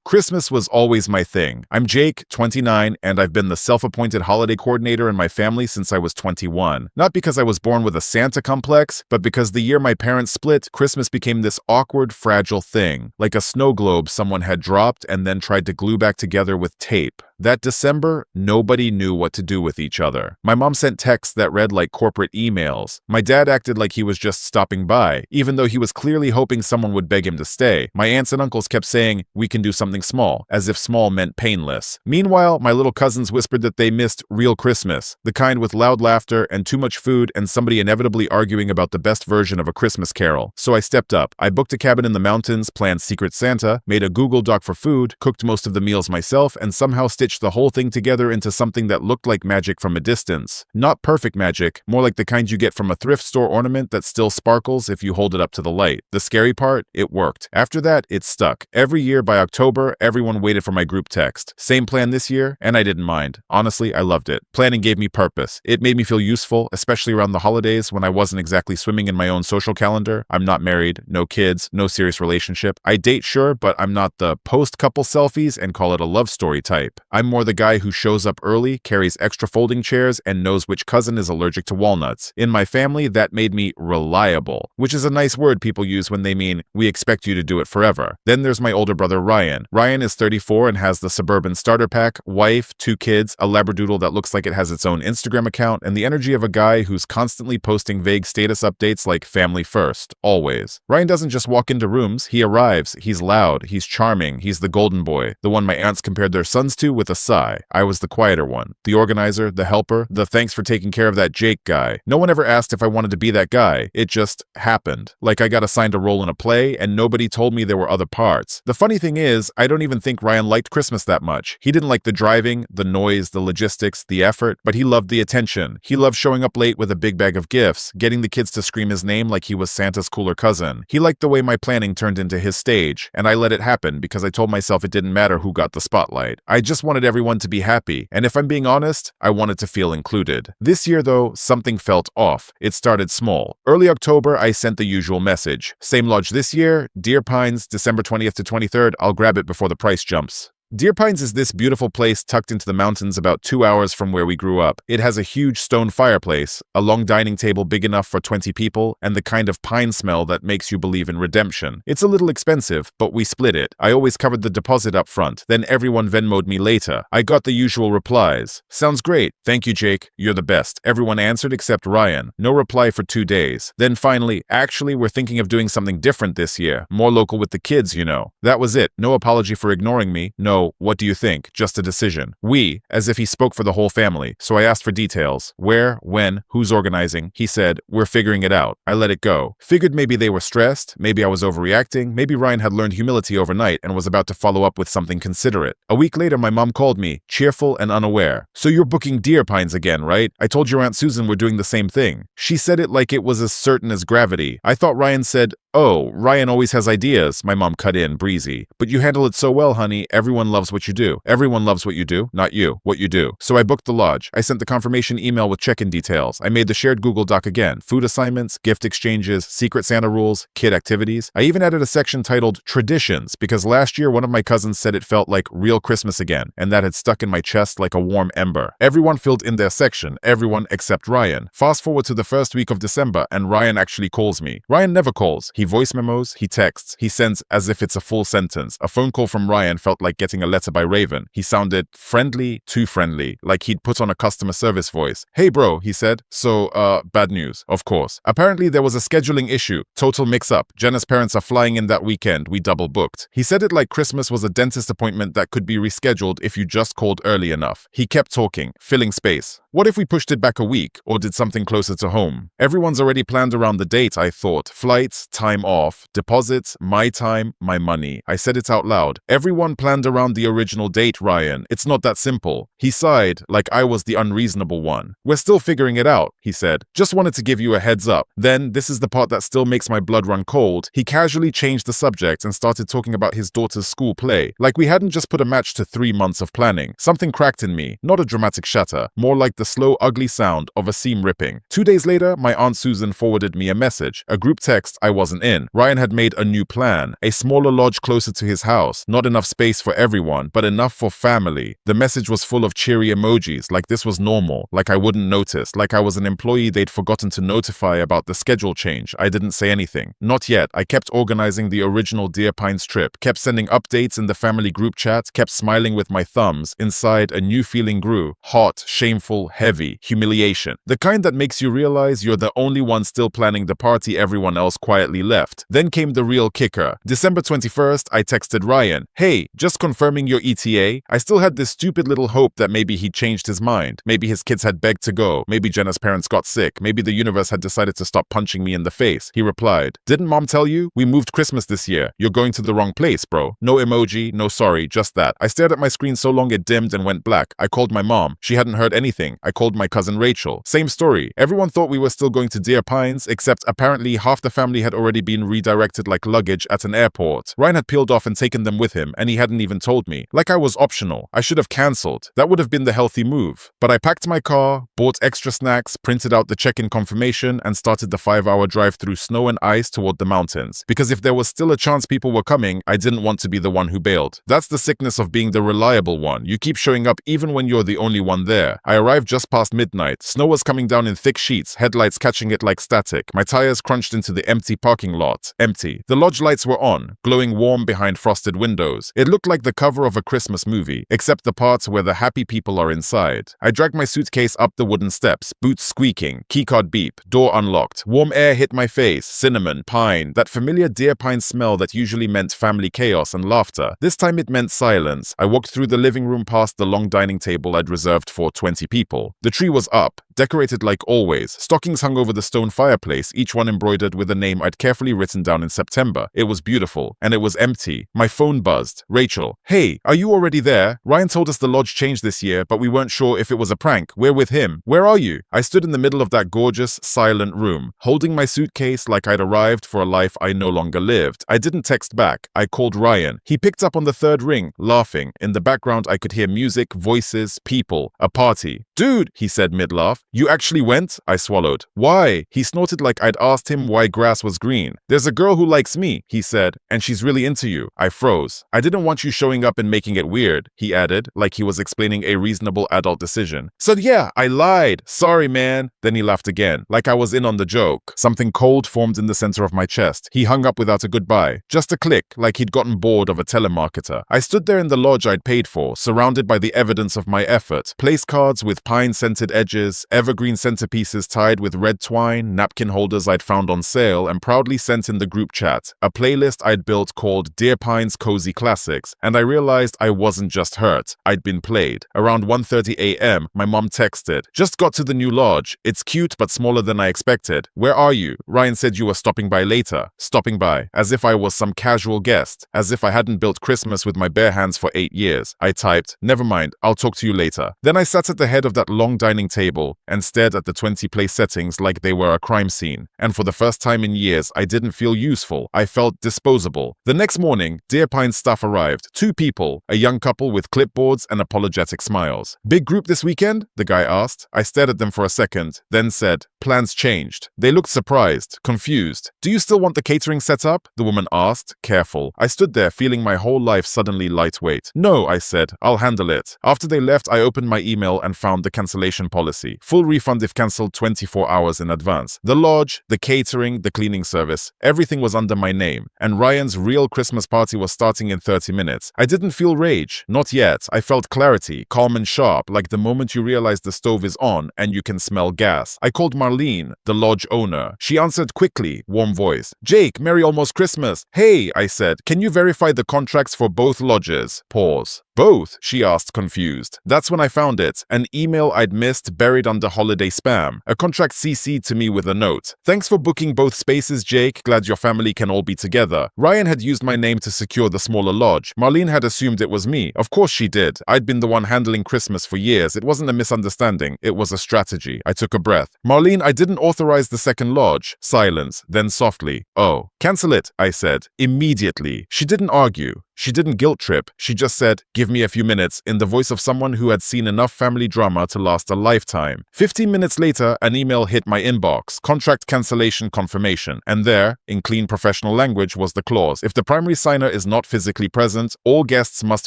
Christmas was always my thing. I'm Jake, 29, and I've been the self-appointed holiday coordinator in my family since I was 21. Not because I was born with a Santa complex, but because the year my parents split, Christmas became this awkward, fragile thing, like a snow globe someone had dropped and then tried to glue back together with tape. That December, nobody knew what to do with each other. My mom sent texts that read like corporate emails. My dad acted like he was just stopping by, even though he was clearly hoping someone would beg him to stay. My aunts and uncles kept saying, "We can do something small," as if small meant painless. Meanwhile, my little cousins whispered that they missed real Christmas, the kind with loud laughter and too much food and somebody inevitably arguing about the best version of A Christmas Carol. So I stepped up. I booked a cabin in the mountains, planned Secret Santa, made a Google Doc for food, cooked most of the meals myself, and somehow stitched the whole thing together into something that looked like magic from a distance. Not perfect magic, more like the kind you get from a thrift store ornament that still sparkles if you hold it up to the light. The scary part? It worked. After that, it stuck. Every year by October, everyone waited for my group text. Same plan this year, and I didn't mind. Honestly, I loved it. Planning gave me purpose. It made me feel useful, especially around the holidays when I wasn't exactly swimming in my own social calendar. I'm not married, no kids, no serious relationship. I date, sure, but I'm not the post-couple selfies and call it a love story type. I'm more the guy who shows up early, carries extra folding chairs, and knows which cousin is allergic to walnuts. In my family, that made me reliable, which is a nice word people use when they mean, we expect you to do it forever. Then there's my older brother, Ryan. Ryan is 34 and has the suburban starter pack, wife, 2 kids, a labradoodle that looks like it has its own Instagram account, and the energy of a guy who's constantly posting vague status updates like family first, always. Ryan doesn't just walk into rooms, he arrives. He's loud, he's charming, he's the golden boy, the one my aunts compared their sons to with a sigh. I was the quieter one, the organizer, the helper, the thanks for taking care of that Jake guy. No one ever asked if I wanted to be that guy. It just happened. Like I got assigned a role in a play and nobody told me there were other parts. The funny thing is, I don't even think Ryan liked Christmas that much. He didn't like the driving, the noise, the logistics, the effort, but he loved the attention. He loved showing up late with a big bag of gifts, getting the kids to scream his name like he was Santa's cooler cousin. He liked the way my planning turned into his stage, and I let it happen because I told myself it didn't matter who got the spotlight. I just wanted everyone to be happy, and if I'm being honest, I wanted to feel included. This year though, something felt off. It started small. Early October, I sent the usual message. Same lodge this year, Deer Pines, December 20th to 23rd, I'll grab it before the price jumps. Deer Pines is this beautiful place tucked into the mountains about 2 hours from where we grew up. It has a huge stone fireplace, a long dining table big enough for 20 people, and the kind of pine smell that makes you believe in redemption. It's a little expensive, but we split it. I always covered the deposit up front, then everyone Venmo'd me later. I got the usual replies. Sounds great. Thank you, Jake. You're the best. Everyone answered except Ryan. No reply for 2 days. Then finally, actually, we're thinking of doing something different this year. More local with the kids, you know. That was it. No apology for ignoring me. No, what do you think? Just a decision. We, as if he spoke for the whole family. So I asked for details. Where, when, who's organizing? He said, we're figuring it out. I let it go. Figured maybe they were stressed, maybe I was overreacting, maybe Ryan had learned humility overnight and was about to follow up with something considerate. A week later, my mom called me, cheerful and unaware. So you're booking Deer Pines again, right? I told your Aunt Susan we're doing the same thing. She said it like it was as certain as gravity. I thought Ryan said, "Oh, Ryan always has ideas," my mom cut in, breezy. "But you handle it so well, honey. Everyone loves what you do. Everyone loves what you do, not you, what you do." So I booked the lodge. I sent the confirmation email with check-in details. I made the shared Google Doc again. Food assignments, gift exchanges, Secret Santa rules, kid activities. I even added a section titled Traditions because last year one of my cousins said it felt like real Christmas again, and that had stuck in my chest like a warm ember. Everyone filled in their section, everyone except Ryan. Fast forward to the first week of December, and Ryan actually calls me. Ryan never calls. He voice memos, he texts, he sends as if it's a full sentence. A phone call from Ryan felt like getting a letter by Raven. He sounded friendly, too friendly, like he'd put on a customer service voice. "Hey bro," he said. "So, bad news, of course. Apparently there was a scheduling issue. Total mix-up. Jenna's parents are flying in that weekend. We double booked." He said it like Christmas was a dentist appointment that could be rescheduled if you just called early enough. He kept talking, filling space. What if we pushed it back a week, or did something closer to home? Everyone's already planned around the date, I thought. Flights, time off, deposits, my time, my money. I said it out loud. Everyone planned around the original date, Ryan. It's not that simple. He sighed, like I was the unreasonable one. "We're still figuring it out," he said. "Just wanted to give you a heads up." Then, this is the part that still makes my blood run cold, he casually changed the subject and started talking about his daughter's school play, like we hadn't just put a match to 3 months of planning. Something cracked in me, not a dramatic shatter, more like the slow, ugly sound of a seam ripping. 2 days later, my Aunt Susan forwarded me a message, a group text I wasn't wasn't in. Ryan had made a new plan, a smaller lodge closer to his house, not enough space for everyone, but enough for family. The message was full of cheery emojis, like this was normal, like I wouldn't notice, like I was an employee they'd forgotten to notify about the schedule change. I didn't say anything. Not yet. I kept organizing the original Deer Pines trip, kept sending updates in the family group chat, kept smiling with my thumbs. Inside, a new feeling grew. Hot, shameful, heavy, humiliation. The kind that makes you realize you're the only one still planning the party everyone else quietly left. Then came the real kicker. December 21st, I texted Ryan, "Hey, just confirming your ETA." I still had this stupid little hope that maybe he'd changed his mind. Maybe his kids had begged to go. Maybe Jenna's parents got sick. Maybe the universe had decided to stop punching me in the face. He replied, "Didn't mom tell you? We moved Christmas this year. You're going to the wrong place, bro." No emoji, no sorry, just that. I stared at my screen so long it dimmed and went black. I called my mom. She hadn't heard anything. I called my cousin Rachel. Same story. Everyone thought we were still going to Deer Pines, except apparently half the family had already been redirected like luggage at an airport. Ryan had peeled off and taken them with him, and he hadn't even told me. Like I was optional. I should have cancelled. That would have been the healthy move. But I packed my car, bought extra snacks, printed out the check-in confirmation, and started the 5-hour drive through snow and ice toward the mountains. Because if there was still a chance people were coming, I didn't want to be the one who bailed. That's the sickness of being the reliable one. You keep showing up even when you're the only one there. I arrived just past midnight. Snow was coming down in thick sheets, headlights catching it like static. My tires crunched into the empty parking lot. Empty. The lodge lights were on, glowing warm behind frosted windows. It looked like the cover of a Christmas movie, except the parts where the happy people are inside. I dragged my suitcase up the wooden steps, boots squeaking, keycard beep, door unlocked. Warm air hit my face, cinnamon, pine, that familiar Deer Pine smell that usually meant family chaos and laughter. This time it meant silence. I walked through the living room past the long dining table I'd reserved for 20 people. The tree was up, decorated like always. Stockings hung over the stone fireplace, each one embroidered with a name I'd carefully written down in September. It was beautiful, and it was empty. My phone buzzed. Rachel, "Hey, are you already there? Ryan told us the lodge changed this year, but we weren't sure if it was a prank. We're with him. Where are you?" I stood in the middle of that gorgeous, silent room, holding my suitcase like I'd arrived for a life I no longer lived. I didn't text back. I called Ryan. He picked up on the third ring, laughing. In the background, I could hear music, voices, people, a party. "Dude," he said mid-laugh, "you actually went?" I swallowed. "Why?" He snorted like I'd asked him why grass was green. "There's a girl who likes me," he said, "and she's really into you." I froze. "I didn't want you showing up and making it weird," he added, like he was explaining a reasonable adult decision. "So yeah, I lied. Sorry, man." Then he laughed again, like I was in on the joke. Something cold formed in the center of my chest. He hung up without a goodbye. Just a click, like he'd gotten bored of a telemarketer. I stood there in the lodge I'd paid for, surrounded by the evidence of my effort. Place cards with pine-scented edges, evergreen centerpieces tied with red twine, napkin holders I'd found on sale and proudly sent in the group chat, a playlist I'd built called Deer Pines Cozy Classics, and I realized I wasn't just hurt, I'd been played. Around 1:30 a.m., my mom texted, "Just got to the new lodge. It's cute but smaller than I expected. Where are you? Ryan said you were stopping by later." Stopping by, as if I was some casual guest, as if I hadn't built Christmas with my bare hands for 8 years. I typed, "Never mind, I'll talk to you later." Then I sat at the head of that long dining table and stared at the 20-place settings like they were a crime scene. And for the first time in years, I didn't feel useful. I felt disposable. The next morning, Deer Pines staff arrived. 2 people, a young couple with clipboards and apologetic smiles. "Big group this weekend?" the guy asked. I stared at them for a second, then said, "Plans changed." They looked surprised, confused. "Do you still want the catering set up?" the woman asked, careful. I stood there feeling my whole life suddenly lightweight. "No," I said, "I'll handle it." After they left, I opened my email and found the cancellation policy. Full refund if cancelled 24 hours in advance. The lodge, the catering, the cleaning service, everything was under my name. And Ryan's real Christmas party was starting in 30 minutes. I didn't feel rage. Not yet. I felt clarity, calm and sharp, like the moment you realize the stove is on and you can smell gas. I called Marlene, the lodge owner. She answered quickly, warm voice. "Jake, Merry almost Christmas." "Hey," I said, "can you verify the contracts for both lodges?" Pause. "Both?" she asked, confused. That's when I found it, an email I'd missed buried under holiday spam. A contract CC'd to me with a note. "Thanks for booking both spaces, Jake. Glad your family can all be together." Ryan had used my name to secure the smaller lodge. Marlene had assumed it was me. Of course she did. I'd been the one handling Christmas for years. It wasn't a misunderstanding. It was a strategy. I took a breath. "Marlene, I didn't authorize the second lodge." Silence. Then softly, "Oh, cancel it," I said. Immediately. She didn't argue. She didn't guilt trip. She just said, "Give Give me a few minutes, in the voice of someone who had seen enough family drama to last a lifetime. 15 minutes later, an email hit my inbox, contract cancellation confirmation, and there, in clean professional language, was the clause. If the primary signer is not physically present, all guests must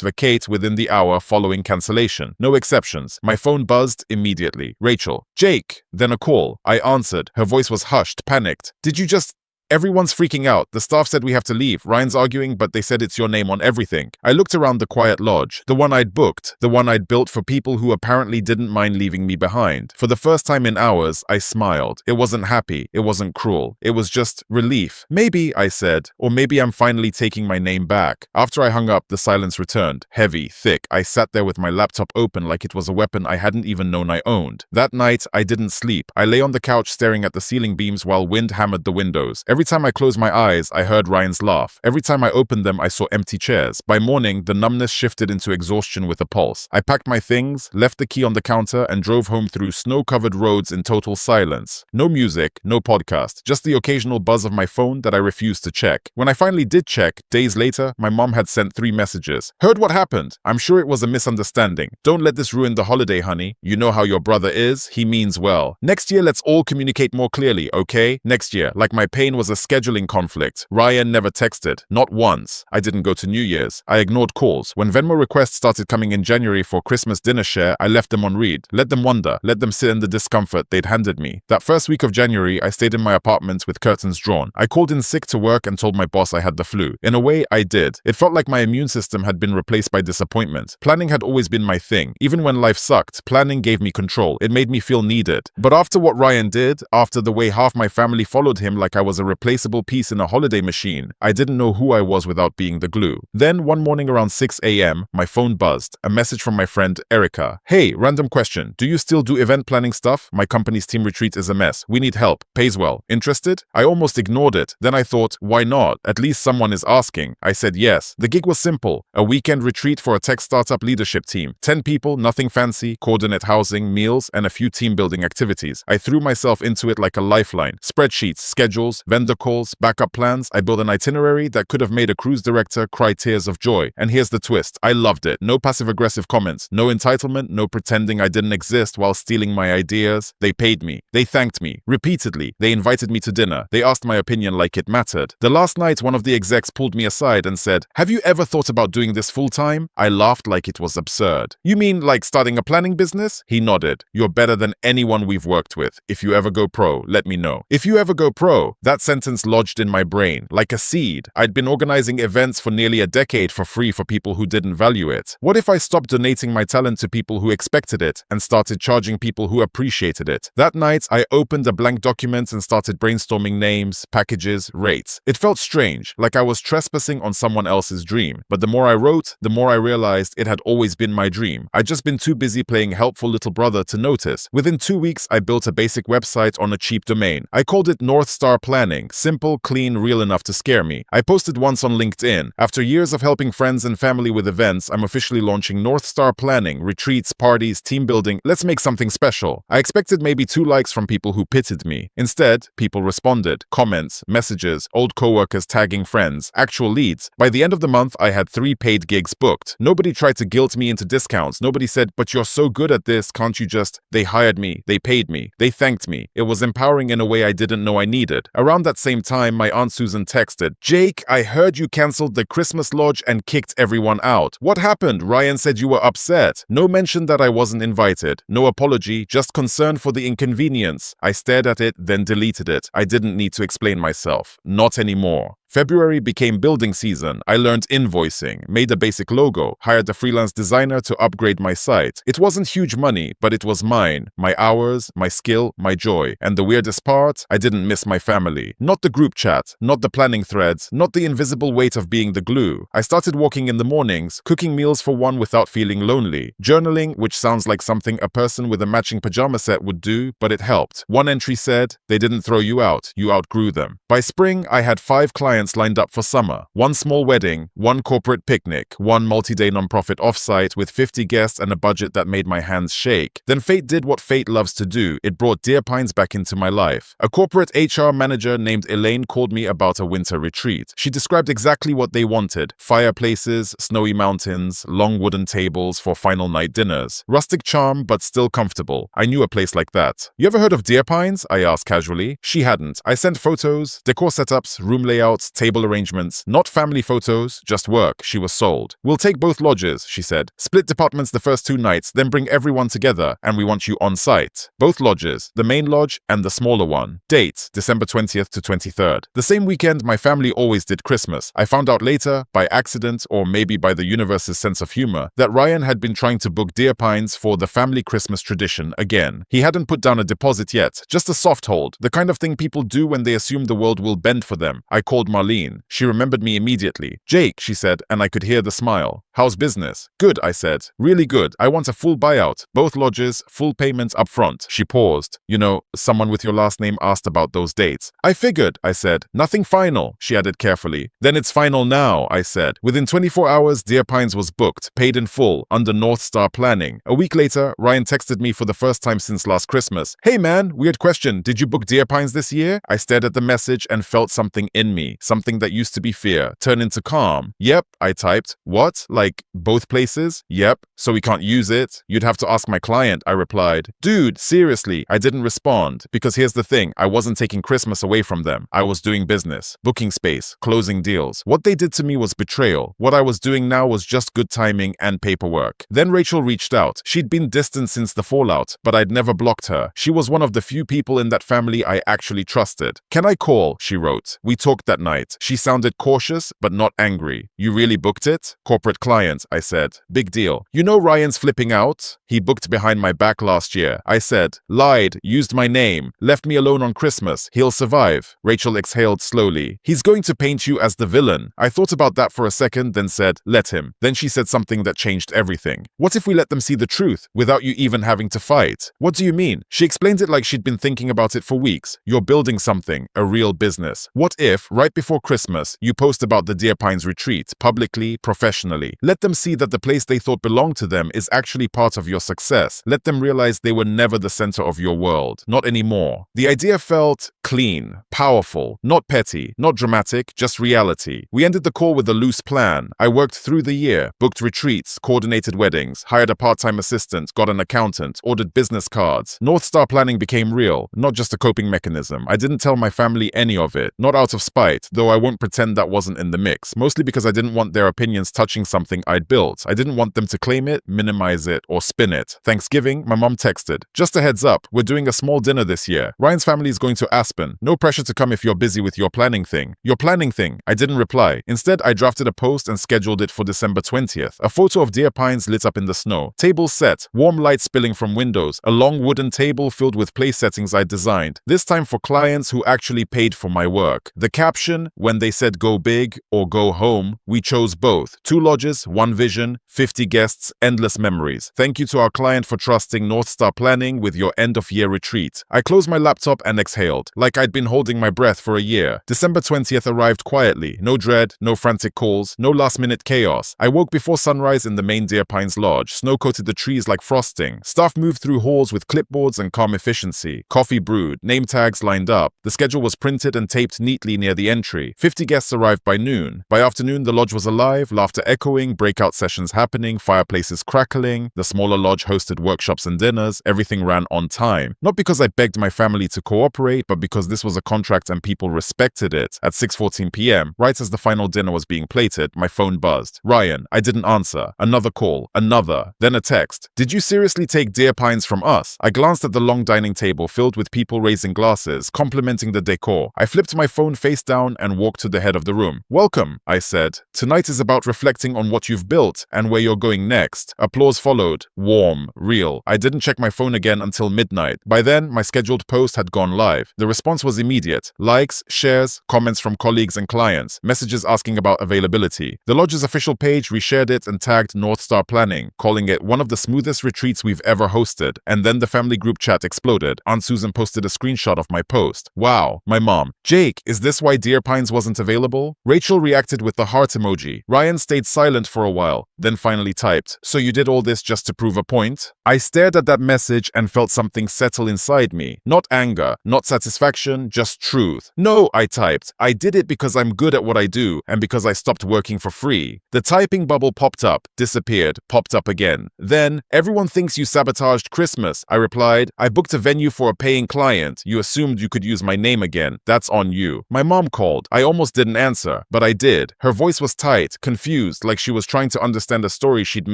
vacate within the hour following cancellation. No exceptions. My phone buzzed immediately. Rachel. Jake. Then a call. I answered. Her voice was hushed, panicked. Did you just... Everyone's freaking out. The staff said we have to leave. Ryan's arguing, but they said it's your name on everything. I looked around the quiet lodge, the one I'd booked, the one I'd built for people who apparently didn't mind leaving me behind. For the first time in hours, I smiled. It wasn't happy. It wasn't cruel. It was just relief. Maybe, I said, or maybe I'm finally taking my name back. After I hung up, the silence returned. Heavy, thick. I sat there with my laptop open like it was a weapon I hadn't even known I owned. That night, I didn't sleep. I lay on the couch staring at the ceiling beams while wind hammered the windows. Every time I closed my eyes, I heard Ryan's laugh. Every time I opened them, I saw empty chairs. By morning, the numbness shifted into exhaustion with a pulse. I packed my things, left the key on the counter, and drove home through snow-covered roads in total silence. No music, no podcast, just the occasional buzz of my phone that I refused to check. When I finally did check, days later, my mom had sent 3 messages. Heard what happened? I'm sure it was a misunderstanding. Don't let this ruin the holiday, honey. You know how your brother is. He means well. Next year, let's all communicate more clearly, okay? Next year, like my pain was a scheduling conflict. Ryan never texted. Not once. I didn't go to New Year's. I ignored calls. When Venmo requests started coming in January for Christmas dinner share, I left them on read. Let them wonder. Let them sit in the discomfort they'd handed me. That first week of January, I stayed in my apartment with curtains drawn. I called in sick to work and told my boss I had the flu. In a way, I did. It felt like my immune system had been replaced by disappointment. Planning had always been my thing. Even when life sucked, planning gave me control. It made me feel needed. But after what Ryan did, after the way half my family followed him like I was a replaceable piece in a holiday machine, I didn't know who I was without being the glue. Then, one morning around 6 a.m., my phone buzzed. A message from my friend, Erica. Hey, random question. Do you still do event planning stuff? My company's team retreat is a mess. We need help. Pays well. Interested? I almost ignored it. Then I thought, why not? At least someone is asking. I said yes. The gig was simple. A weekend retreat for a tech startup leadership team. 10 people, nothing fancy, coordinate housing, meals, and a few team building activities. I threw myself into it like a lifeline. Spreadsheets, schedules, vendor calls, backup plans. I built an itinerary that could have made a cruise director cry tears of joy. And here's the twist. I loved it. No passive-aggressive comments. No entitlement. No pretending I didn't exist while stealing my ideas. They paid me. They thanked me. Repeatedly. They invited me to dinner. They asked my opinion like it mattered. The last night, one of the execs pulled me aside and said, "Have you ever thought about doing this full-time?" I laughed like it was absurd. "You mean like starting a planning business?" He nodded. "You're better than anyone we've worked with. If you ever go pro, let me know." If you ever go pro, that sentence lodged in my brain like a seed. I'd been organizing events for nearly a decade for free for people who didn't value it. What if I stopped donating my talent to people who expected it and started charging people who appreciated it? That night, I opened a blank document and started brainstorming names, packages, rates. It felt strange, like I was trespassing on someone else's dream. But the more I wrote, the more I realized it had always been my dream. I'd just been too busy playing helpful little brother to notice. Within 2 weeks, I built a basic website on a cheap domain. I called it North Star Planning. Simple, clean, real enough to scare me. I posted once on LinkedIn. After years of helping friends and family with events, I'm officially launching North Star Planning, retreats, parties, team building. Let's make something special. I expected maybe 2 likes from people who pitied me. Instead, people responded. Comments, messages, old coworkers tagging friends, actual leads. By the end of the month, I had 3 paid gigs booked. Nobody tried to guilt me into discounts. Nobody said, "But you're so good at this, can't you just..." They hired me. They paid me. They thanked me. It was empowering in a way I didn't know I needed. Around that same time, my Aunt Susan texted, "Jake, I heard you canceled the Christmas lodge and kicked everyone out. What happened? Ryan said you were upset." No mention that I wasn't invited. No apology, just concern for the inconvenience. I stared at it, then deleted it. I didn't need to explain myself. Not anymore. February became building season. I learned invoicing, made a basic logo, hired a freelance designer to upgrade my site. It wasn't huge money, but it was mine. My hours, my skill, my joy. And the weirdest part, I didn't miss my family. Not the group chat, not the planning threads, not the invisible weight of being the glue. I started walking in the mornings, cooking meals for one without feeling lonely. Journaling, which sounds like something a person with a matching pajama set would do, but it helped. One entry said, "They didn't throw you out, you outgrew them." By spring, I had 5 clients clients lined up for summer. One small wedding, one corporate picnic, one multi-day nonprofit offsite with 50 guests and a budget that made my hands shake. Then fate did what fate loves to do. It brought Deer Pines back into my life. A corporate HR manager named Elaine called me about a winter retreat. She described exactly what they wanted: fireplaces, snowy mountains, long wooden tables for final night dinners. Rustic charm, but still comfortable. I knew a place like that. You ever heard of Deer Pines? I asked casually. She hadn't. I sent photos, decor setups, room layouts, table arrangements. Not family photos, just work. She was sold. We'll take both lodges, she said. Split departments the first 2 nights, then bring everyone together, and we want you on site. Both lodges, the main lodge and the smaller one. Date, December 20th to 23rd. The same weekend, my family always did Christmas. I found out later, by accident or maybe by the universe's sense of humor, that Ryan had been trying to book Deer Pines for the family Christmas tradition again. He hadn't put down a deposit yet, just a soft hold, the kind of thing people do when they assume the world will bend for them. I called Marlene. She remembered me immediately. Jake, she said, and I could hear the smile. How's business? Good, I said. Really good. I want a full buyout. Both lodges, full payments up front. She paused. You know, someone with your last name asked about those dates. I figured, I said. Nothing final, she added carefully. Then it's final now, I said. Within 24 hours, Deer Pines was booked, paid in full, under North Star Planning. A week later, Ryan texted me for the first time since last Christmas. Hey man, weird question. Did you book Deer Pines this year? I stared at the message and felt something in me. Something that used to be fear turn into calm. Yep, I typed. What? Like both places? Yep. So we can't use it? You'd have to ask my client, I replied. Dude, seriously, I didn't respond. Because here's the thing, I wasn't taking Christmas away from them. I was doing business, booking space, closing deals. What they did to me was betrayal. What I was doing now was just good timing and paperwork. Then Rachel reached out. She'd been distant since the fallout, but I'd never blocked her. She was one of the few people in that family I actually trusted. Can I call? She wrote. We talked that night. She sounded cautious, but not angry. You really booked it? Corporate client, I said. Big deal. You know Ryan's flipping out? He booked behind my back last year. I said. Lied, used my name, left me alone on Christmas. He'll survive. Rachel exhaled slowly. He's going to paint you as the villain. I thought about that for a second, then said, let him. Then she said something that changed everything. What if we let them see the truth without you even having to fight? What do you mean? She explained it like she'd been thinking about it for weeks. You're building something, a real business. What if, right before Christmas, you post about the Deer Pines retreat, publicly, professionally? Let them see that the place they thought belonged to them is actually part of your success. Let them realize they were never the center of your world. Not anymore. The idea felt clean, powerful, not petty, not dramatic, just reality. We ended the call with a loose plan. I worked through the year, booked retreats, coordinated weddings, hired a part-time assistant, got an accountant, ordered business cards. North Star Planning became real, not just a coping mechanism. I didn't tell my family any of it, not out of spite, though I won't pretend that wasn't in the mix, mostly because I didn't want their opinions touching something I'd built. I didn't want them to claim it, minimize it, or spin it. Thanksgiving, my mom texted. Just a heads up, we're doing a small dinner this year. Ryan's family is going to Aspen. No pressure to come if you're busy with your planning thing. Your planning thing. I didn't reply. Instead, I drafted a post and scheduled it for December 20th. A photo of Deer Pines lit up in the snow. Table set, warm light spilling from windows, a long wooden table filled with place settings I designed, this time for clients who actually paid for my work. The caption, when they said go big or go home, we chose both. 2 lodges, 1 vision, 50 guests, endless memories. Thank you to our client for trusting North Star Planning with your end-of-year retreat. I closed my laptop and exhaled, like I'd been holding my breath for a year. December 20th arrived quietly. No dread, no frantic calls, no last-minute chaos. I woke before sunrise in the main Deer Pines Lodge. Snow coated the trees like frosting. Staff moved through halls with clipboards and calm efficiency. Coffee brewed, name tags lined up. The schedule was printed and taped neatly near the entry. 50 guests arrived by noon. By afternoon, the lodge was alive, laughter echoing, breakout sessions happening, fireplaces crackling. The smaller lodge hosted workshops and dinners. Everything ran on time. Not because I begged my family to cooperate, but because this was a contract and people respected it. At 6:14 p.m., right as the final dinner was being plated, my phone buzzed. Ryan. I didn't answer. Another call. Another. Then a text. Did you seriously take Deer Pines from us? I glanced at the long dining table filled with people raising glasses, complimenting the decor. I flipped my phone face down and walked to the head of the room. Welcome, I said. Tonight is about reflecting on what you've built and where you're going next. Applause followed. Warm. Real. I didn't check my phone again until midnight. By then, my scheduled post had gone live. The response was immediate. Likes, shares, comments from colleagues and clients, messages asking about availability. The lodge's official page reshared it and tagged North Star Planning, calling it one of the smoothest retreats we've ever hosted. And then the family group chat exploded. Aunt Susan posted a screenshot of my post. Wow. My mom. Jake, is this why Deer Pines Philippines wasn't available? Rachel reacted with the heart emoji. Ryan stayed silent for a while, then finally typed, "So you did all this just to prove a point?" I stared at that message and felt something settle inside me. Not anger, not satisfaction, just truth. "No," I typed. "I did it because I'm good at what I do and because I stopped working for free." The typing bubble popped up, disappeared, popped up again. Then, "Everyone thinks you sabotaged Christmas," I replied. "I booked a venue for a paying client. You assumed you could use my name again. That's on you." My mom called. I almost didn't answer, but I did. Her voice was tight, confused, like she was trying to understand a story she'd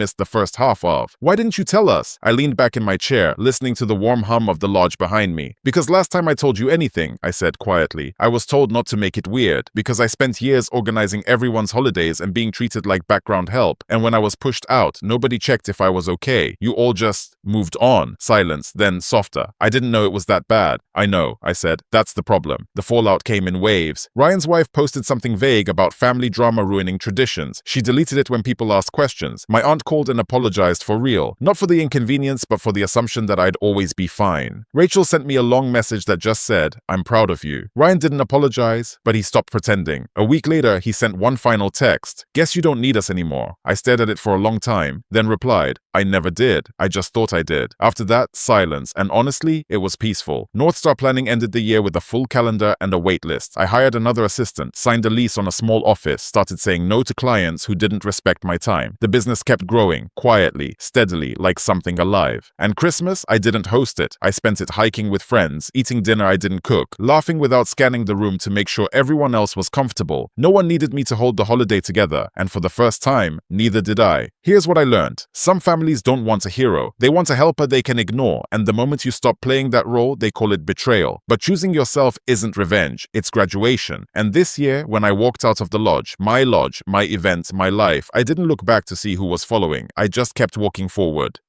missed the first half of. "Why didn't you tell us?" I leaned back in my chair, listening to the warm hum of the lodge behind me. "Because last time I told you anything," I said quietly, "I was told not to make it weird, because I spent years organizing everyone's holidays and being treated like background help, and when I was pushed out, nobody checked if I was okay. You all just moved on." Silence, then softer. "I didn't know it was that bad." "I know," I said. "That's the problem." The fallout came in waves. Ryan's wife posted something vague about family drama ruining traditions. She deleted it when people asked questions. My aunt called and apologized for real. Not for the inconvenience, but for the assumption that I'd always be fine. Rachel sent me a long message that just said, "I'm proud of you." Ryan didn't apologize, but he stopped pretending. A week later, he sent one final text. "Guess you don't need us anymore." I stared at it for a long time, then replied, "I never did. I just thought I did." After that, silence, and honestly, it was peaceful. North Star Planning ended the year with a full calendar and a wait list. I hired another assistant, signed a lease on a small office, started saying no to clients who didn't respect my time. The business kept growing, quietly, steadily, like something alive. And Christmas, I didn't host it. I spent it hiking with friends, eating dinner I didn't cook, laughing without scanning the room to make sure everyone else was comfortable. No one needed me to hold the holiday together, and for the first time, neither did I. Here's what I learned. Some families don't want a hero. They want a helper they can ignore, and the moment you stop playing that role, they call it betrayal. But choosing yourself isn't revenge, it's graduation. And this year, when I walked out of the lodge, my event, my life, I didn't look back to see who was following. I just kept walking forward.